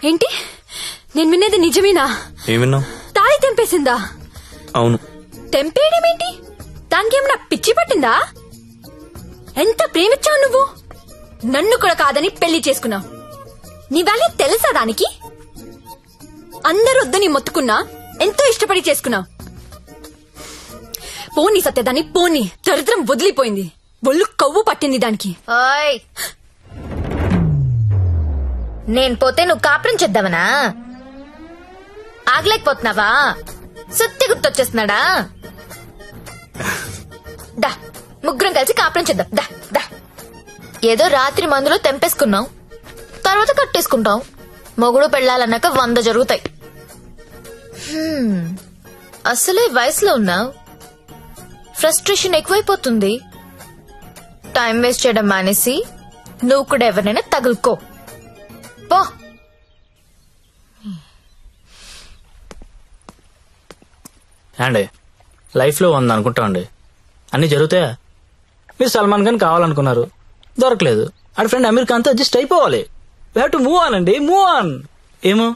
ఏంటి నేను వినేది నిజమేనా? ఏమిన్నా? తాళి తెంపేసిందా? అవును. తెంపేయడం ఏంటి? దానికి ఏమన్నా పిచ్చి పట్టిందా? ఎంత ప్రేమించావు నువ్వు? నన్ను కూడా కాదని పెళ్లి చేసుకున్నావు. నీ వాల్యూ తెలుసా దానికి? అందరూ వద్దని మొత్తుకున్నా ఎంతో ఇష్టపడి చేసుకున్నావు. పోనీ సత్యదాన్ని పోనీ, దరిద్రం వదిలిపోయింది. ఒళ్ళు కొవ్వు పట్టింది దానికి. నేను పోతే నువ్వు కాపురం చేద్దావనా? ఆగలేకపోతున్నావా? సుత్తి గుర్తొచ్చేస్తున్నాడా? దా ముగ్గురం కలిసి కాపురం చేద్దాం. దా దా. ఏదో రాత్రి మందులో తెంపేసుకున్నాం, తర్వాత కట్టేసుకుంటాం. మొగుడు పెళ్ళాలన్నాక 100 జరుగుతాయి. అసలే వయసులో ఉన్నావు, ఫ్రస్ట్రేషన్ ఎక్కువైపోతుంది. టైం వేస్ట్ చేయడం మానేసి నువ్వు కూడా ఎవరినైనా తగులుకో పో. అండి లైఫ్ లో అనుకుంటామండి, అన్ని జరుగుతాయా? మీరు సల్మాన్ ఖాన్ కావాలనుకున్నారు, దొరకలేదు. ఆడ ఫ్రెండ్ అమీర్ ఖాన్ తో అడ్జస్ట్ అయిపోవాలి. We have to move on అండి, మూవ్ ఆన్. ఏమో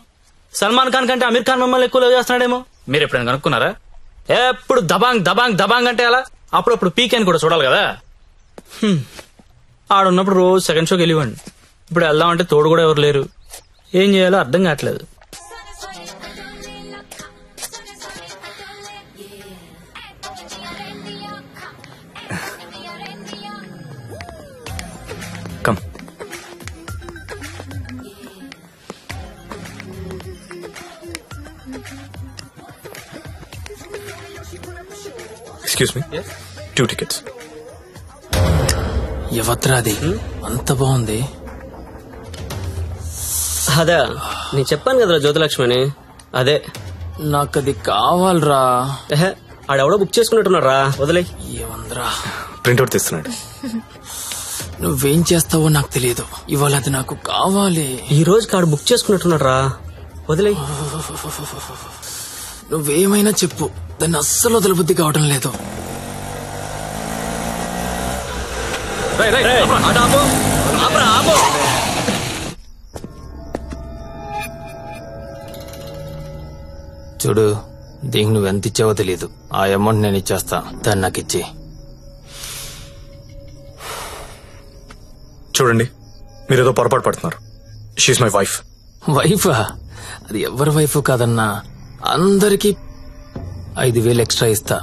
సల్మాన్ ఖాన్ కంటే అమీర్ ఖాన్ మిమ్మల్ని ఎక్కువ చేస్తున్నాడేమో. మీరు ఎప్పుడైనా కనుక్కున్నారా? ఎప్పుడు దబాంగ్ దబాంగ్ దబాంగ్ అంటే అలా అప్పుడప్పుడు పీకే అని కూడా చూడాలి కదా. ఆడున్నప్పుడు రోజు సెకండ్ షోకి వెళ్ళివ్వండి. ఇప్పుడు వెళ్దామంటే తోడు కూడా ఎవరు లేరు. ఏం చేయాలో అర్థం కావట్లేదు. కమ్. Excuse me, 2 tickets. ఎవత్రాది అంత బాగుంది? అదే నేను చెప్పాను కదరా జ్యోతిలక్ష్మి అని. అదే నాకది కావాలరా. ఆడెవడో బుక్ చేసుకున్నట్టున్నాడు రా, వదిలే. ఏమందరా ప్రింట్అవుట్ తీస్తున్నాడు. నువ్వేం చేస్తావో నాకు తెలియదు, ఇవాళ అది నాకు కావాలి. ఈ రోజు కాడు బుక్ చేసుకున్నట్టున్నాడు రా, వదిలే. నువ్వేమైనా చెప్పు, దాన్ని అస్సలు వదలబుద్ధి కావడం లేదు. చూడు, దీనికి నువ్వెంత ఇచ్చావో తెలీదు. ఆ అమౌంట్ నేను ఇచ్చేస్తా, దాన్ని నాకు ఇచ్చి. చూడండి, మీరేదో పొరపాటు పడుతున్నారు. She my wife. వైఫా? అది ఎవరి వైఫ్ కాదన్నా. అందరికి 5,000 ఎక్స్ట్రా ఇస్తా,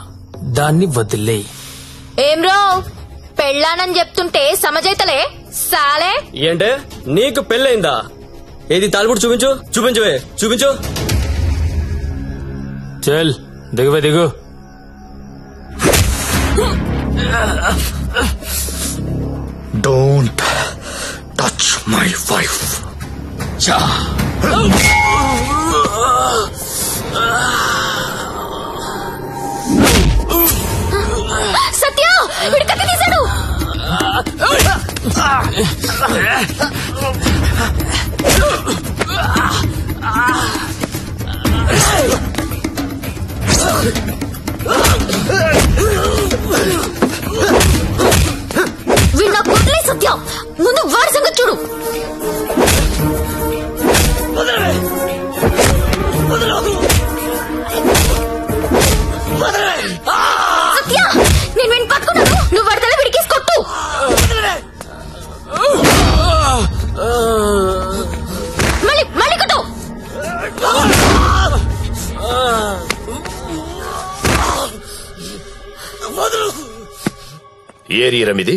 దాన్ని వదిలే. ఏం రో పెళ్ళానని చెప్తుంటే సమజైతలే సాలే. ఏంటే నీకు పెళ్ళయిందా? ఏది తాలిపుడు చూపించు, చూపించువే, చూపించు. చల్ దిగువే, దిగు. Don't touch my wife. Satya వీడి కత్తి తీశాడు. వీడు నాకు వదిలే సత్య, ముందు వాడి సంగతి చూడు. సత్య నేను వీడిని పట్టుకున్నాను, నువ్వు వడతల విడికేసి కొట్టు. మళ్ళీ మళ్ళీ కొట్టు. ఏరియా ఇది?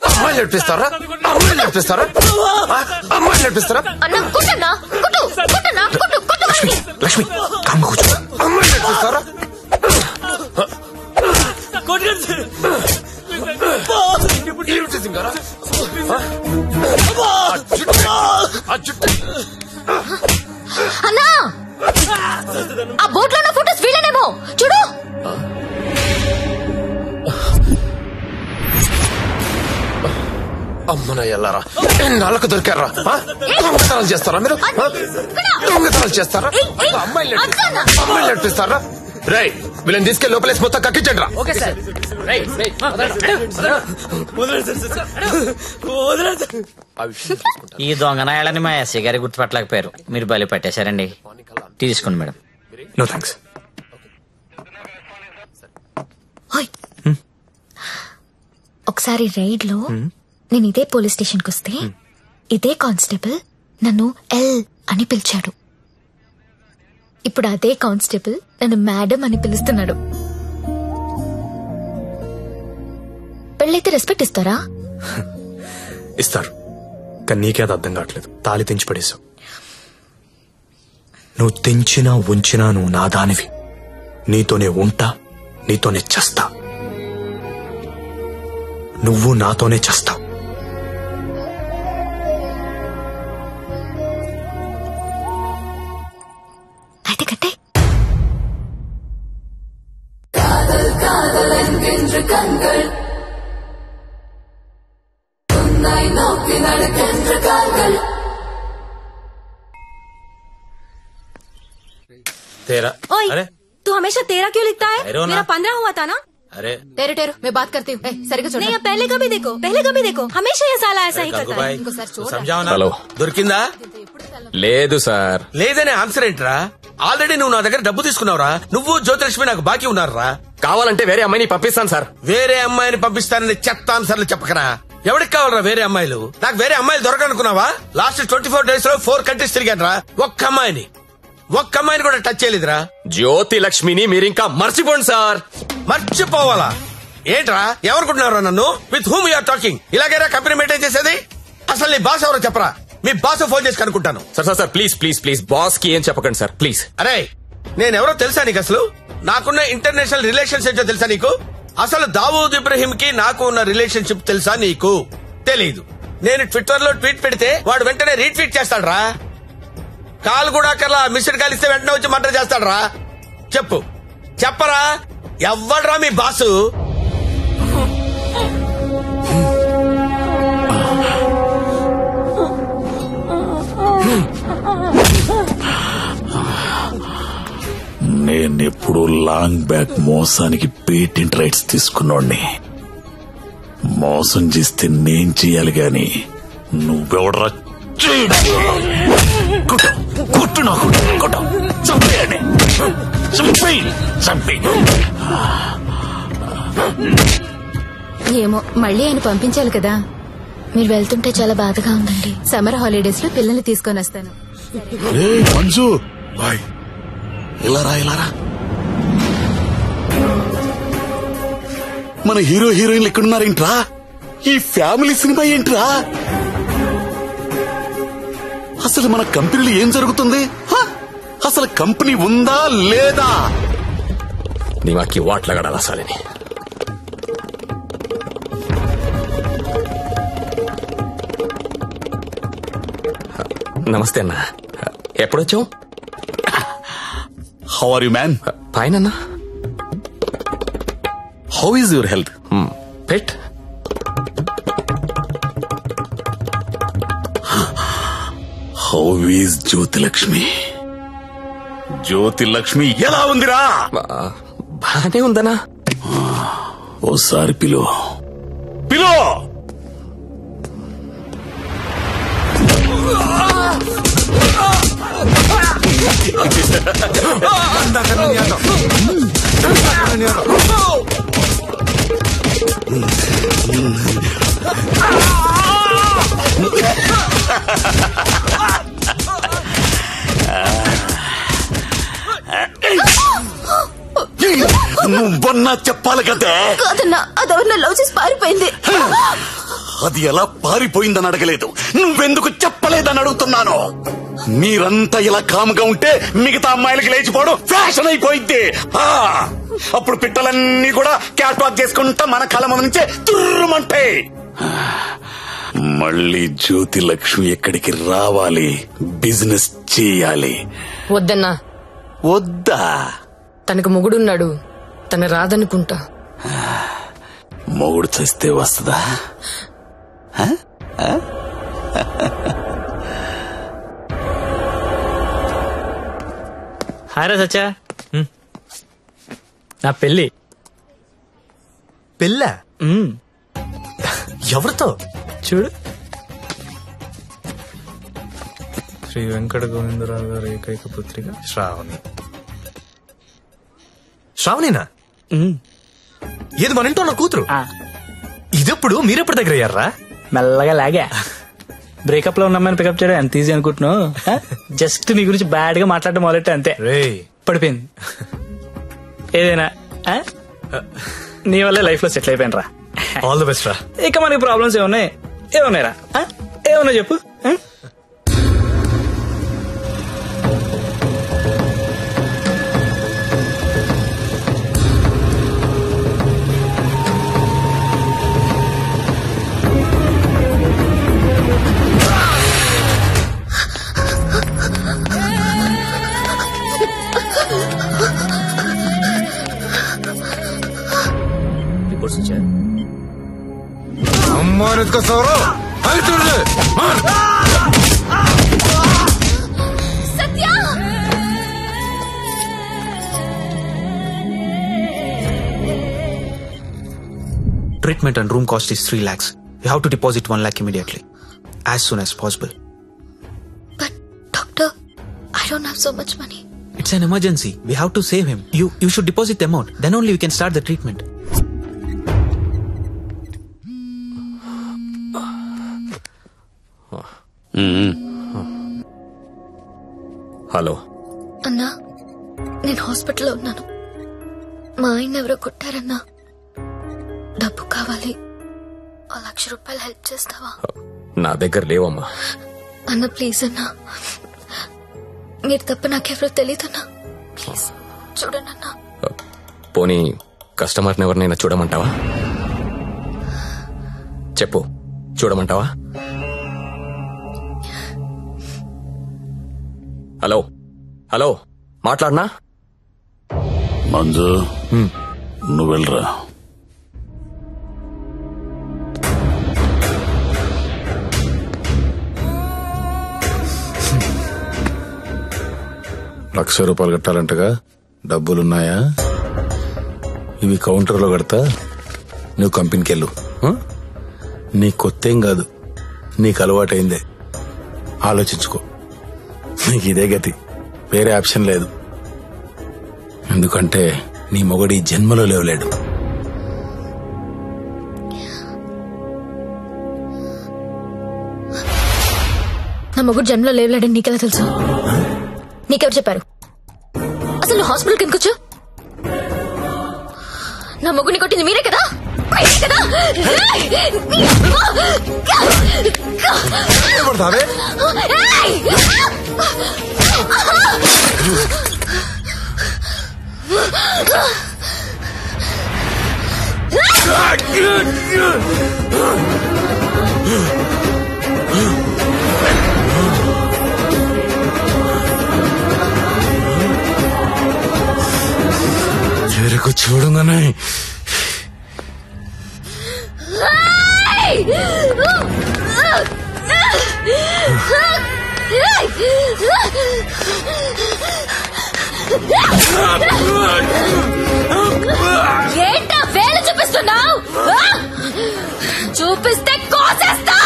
అమ్మాయిలు నడిపిస్తారా? అమ్మాయిలు నడిపిస్తారా? అమ్మాయిలు నడిపిస్తారా? అన్న కొట్టన్నా, కొట్టు కొట్టన్నా, కొట్టు కొట్టు. లక్ష్మి కామ్గా కూర్చో. అమ్మాయిలు నడిపిస్తారా? అన్నా ఆ బోట్ లో ఉన్న ఫోటోస్ వీళ్ళనేమో చూడు. అమ్మన ఎల్లారా, ఎన్నాళ్ళకు దొరికారా? దొంగతనాలు చేస్తారా మీరు? దొంగతనాలు చేస్తారా? అమ్మాయిలు నడిపిస్తారా? రై వీళ్ళని తీసుకెళ్లి లోపలేసి మొత్తం కక్కించండి రా. ఈ దొంగనాయాలని మా ఎస్ఐ గారి గుర్తుపట్టలేకపోయారు. మీరు బలి పట్టేశారండి. తీసుకోండి మేడం. No thanks. ఓయ్. ఒకసారి రైడ్ లో నేను ఇదే పోలీస్ స్టేషన్ కి వస్తే ఇదే కానిస్టేబుల్ నన్ను ఎల్ అని పిలిచాడు. ఇప్పుడు అదే కానిస్టేబుల్ నన్ను మేడం అని పిలుస్తున్నాడు. పెళ్ళైతే రెస్పెక్ట్ ఇస్తారా? ఇస్తారు, కానీ నీకే అది అర్థం కావట్లేదు. తాళి తెంచి పడేసావు. నువ్వు తెంచినా ఉంచినా నువ్వు నా దానివి. నీతోనే ఉంటా, నీతోనే చస్తా. నువ్వు నాతోనే చస్తావు. అయితే కట్టే. तेरा ओए, अरे तू हमेशा तेरा क्यों लिखता है? ठहरो ना। मेरा 15 हुआ था ना. अरे टेरो टेरो मैं बात करती हूँ. सरिगा छोड़. नहीं, अब पहले कभी देखो हमेशा ये साला ऐसा ही करता है. भाई इनको सर छोड़. समझाओ ना. హలో దొరికిందా? లేదు సార్. లేదనే ఆన్సర్ ఏంట్రా? ఆల్రెడీ నువ్వు నా దగ్గర డబ్బు తీసుకున్నావురా. నువ్వు జ్యోతిలక్ష్మి నాకు బాకీ ఉన్నారా? కావాలంటే వేరే అమ్మాయిని పంపిస్తాను సార్. వేరే అమ్మాయిని పంపిస్తానని చెత్త ఆన్సర్లు చెప్పకరా. ఎవరికి కావాలరా వేరే అమ్మాయిలు? నాకు వేరే అమ్మాయిలు దొరకనుకున్నావా? లాస్ట్ 24 days లో 4 కంట్రీస్ తిరిగానరా. ఒక్క అమ్మాయిని కూడా టచ్ చేయలేదురా. జ్యోతి లక్ష్మిని మీరింకా మర్చిపోండి సార్. మర్చిపోవాలా? ఏంట్రా ఎవరుకుంటున్నారా నన్ను? With whom you are talking? ఇలాగైనా కంపెనీ మెయింటైన్ చేసేది? అసలు నీ బాస్ ఎవరో చెప్పరా. మీ బాస్ ఫోన్ చేసి కనుక్కుంటాను. Sir sir sir please please please boss కి ఏం చెప్పకండి సార్ ప్లీజ్. అరే నేనెవరో తెలుసా నీకు? అసలు నాకున్న ఇంటర్నేషనల్ రిలేషన్స్ ఏంటో తెలుసా నీకు? అసలు దావూద్ ఇబ్రహీం కి నాకు ఉన్న రిలేషన్షిప్ తెలుసా నీకు? తెలీదు. నేను ట్విట్టర్ లో ట్వీట్ పెడితే వాడు వెంటనే రీట్వీట్ చేస్తాడు రా. కాల్ కూడా అక్కర్లా, మిస్డ్ కాల్ ఇస్తే వెంటనే వచ్చి మర్డర్ చేస్తాడు రా. చెప్పరా ఎవ్వడ్రా మీ బాసు? నేనెప్పుడు లాంగ్ బ్యాక్ మోసానికి పేటెంట్ రైట్స్ తీసుకున్నోడ్ని. మోసం చేస్తే నేను చెయ్యాలి గాని నువ్వెవడరా? ఏమో మళ్ళీ ఆయన పంపించాలి కదా. మీరు వెళ్తుంటే చాలా బాధగా ఉందండి. సమ్మర్ హాలిడేస్ లో పిల్లల్ని తీసుకొని వస్తాను. మంజు ఇలారా మన హీరో హీరోయిన్లు ఎక్కడున్నారేంట్రా? ఈ ఫ్యామిలీ సినిమా ఏంట్రా? అసలు మన కంపెనీలో ఏం జరుగుతుంది? అసలు కంపెనీ ఉందా లేదా? నీమాకి వాట్లగడాలా సాలని. నమస్తే అన్న, ఎప్పుడొచ్చావు? How are you man? Fine అన్న. How is your health? Pet how is Jyotilakshmi? Jyotilakshmi ఎలా ఉందిరా? బానే ఉందనా? ఓసారి పిలో. నువ్వన్నా చెప్పాలి కదా. కాదన్నా, అదెవరన్నా లవ్ చేసి పారిపోయింది. అది ఎలా పారిపోయిందని అడగలేదు, నువ్వెందుకు చెప్పలేదని అడుగుతున్నాను. మీరంతా ఇలా కామ్గా ఉంటే మిగతా అమ్మాయిలకి లేచిపోవడం ఫ్యాషన్ అయిపోయింది. అప్పుడు పిట్టలన్నీ కూడా క్యాట్ వాక్ చేసుకుంటా మన కళ్ళ ముందు నుంచే తుర్రుమంటాయి. మళ్ళీ జ్యోతి లక్ష్మి ఎక్కడికి రావాలి, బిజినెస్ చేయాలి. వద్దన్నా. వద్దా? తనకు మొగుడున్నాడు, తన రాదనుకుంటా. మొగుడు చస్తే వస్తుందా? హాయ్ రా సచ్చా. నా పెళ్లి. పెళ్ళా? ఎవరితో? చూడు. శ్రీ వెంకట గోవిందరావు గారి ఏకైక పుత్రిక శ్రావణి. శ్రావణినా? ఏది మన ఇంట్లో నా కూతురు? ఇదెప్పుడు మీరెప్పుడు దగ్గర అయ్యారా? మెల్లగా లాగా. బ్రేకప్ లో ఉన్నామని పికప్ చేయడం ఎంత ఈజీ అనుకుంటున్నావు? జస్ట్ నీ గురించి బ్యాడ్ గా మాట్లాడడం మొదలెట్టే అంతే. పడిపోయింది. ఏదైనా నీ వల్లే లైఫ్ లో సెటిల్ అయిపోయిన రా. ఆల్ ది బెస్ట్ రా. ఇక మనకి ప్రాబ్లమ్స్ ఏమున్నాయి? ఏమున్నాయి రా? ఏమున్నాయి చెప్పు. Treatment and room cost is 3 lakhs. You have to deposit 1 lakh immediately, as soon as possible. But doctor, I don't have so much money. It's an emergency. We have to save him. You should deposit the amount. Then only we can start the treatment. Hello అన్నా, నేను హాస్పిటల్లో ఉన్నాను. మా ఆయన ఎవరో కొట్టారన్నా. డబ్బు కావాలి. 1,00,000 రూపాయలు హెల్ప్ చేస్తావా? నా దగ్గర లేవమ్మా. అన్న ప్లీజ్ అన్నా, మీరు తప్ప నాకెవరో తెలియదన్నా. ప్లీజ్ చూడండి అన్నా. పోనీ కస్టమర్ని ఎవరినైనా చూడమంటావా? చెప్పు, చూడమంటావా? హలో హలో, మాట్లాడనా? మంజు, నువ్వు వెళ్ళరా. ₹1,00,000 కట్టాలంటగా, డబ్బులున్నాయా? ఇవి కౌంటర్లో కడతా, నువ్వు కంపెనీకి వెళ్ళు. నీ కొత్తేం కాదు, నీకు అలవాటైందే. ఆలోచించుకో. నీకు ఇదే గతి, వేరే ఆప్షన్ లేదు. ఎందుకంటే నీ మొగడి జన్మలో లేవలేడు. నా మొగుడు జన్మలో లేవలేడని నీకెలా తెలుసు? నీకెవరు చెప్పారు? అసలు నువ్వు హాస్పిటల్కి ఎందుకు వచ్చావు? నా మొగుడిని కొట్టింది మీరే కదా? చెరుకు చూడంగానే ఏంటా వేలు చూపిస్తున్నావు? చూపిస్తే కోసేస్తా.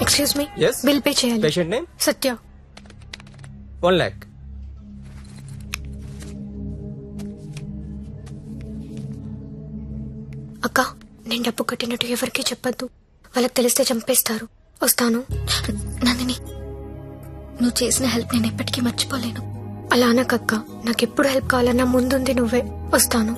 ఎక్స్క్యూజ్ మీ, బిల్ పే చేయాలి. పేషెంట్ నేమ్ సత్య. 1 lakh. అక్క, నేను డబ్బు కట్టినట్టు ఎవరికీ చెప్పద్దు. వాళ్ళకి తెలిస్తే చంపేస్తారు. వస్తాను. నందిని, నువ్వు చేసిన హెల్ప్ నేను ఎప్పటికీ మర్చిపోలేను. అలా అనకక్క, నాకెప్పుడు హెల్ప్ కావాలన్నా ముందుంది నువ్వే. వస్తాను.